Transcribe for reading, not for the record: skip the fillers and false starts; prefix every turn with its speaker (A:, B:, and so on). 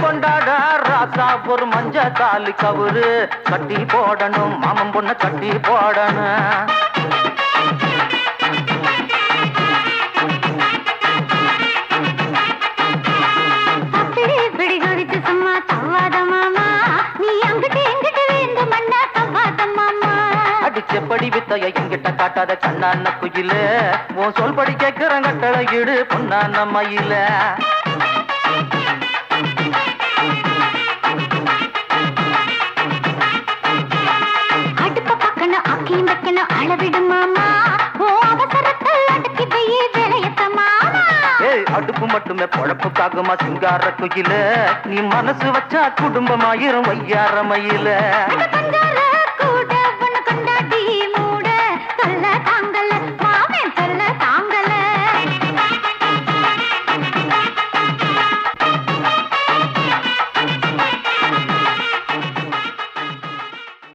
A: கொண்டாட ராசா ஒரு மஞ்ச தாலி கவுரு கட்டி போடணும் மாமன் பொண்ண கட்டி போடணும் செப்படி வித்தைய எங்கிட்ட காட்டாத கண்ணான குயில உன் சொல்படி கேட்கிறேன் கட்டளை இடு பொன்னான மயில
B: அடுப்ப பக்கணும் அக்கியும் வைக்கணும் அளவிடு மாமா அவசரத்தை அடுக்கி போய் வேலையத்த மாமா
A: அடுப்பு மட்டுமே பொழப்புக்காகுமா சிங்கார குயில நீ மனசு வச்சா குடும்பமாயிரும் வையார மயில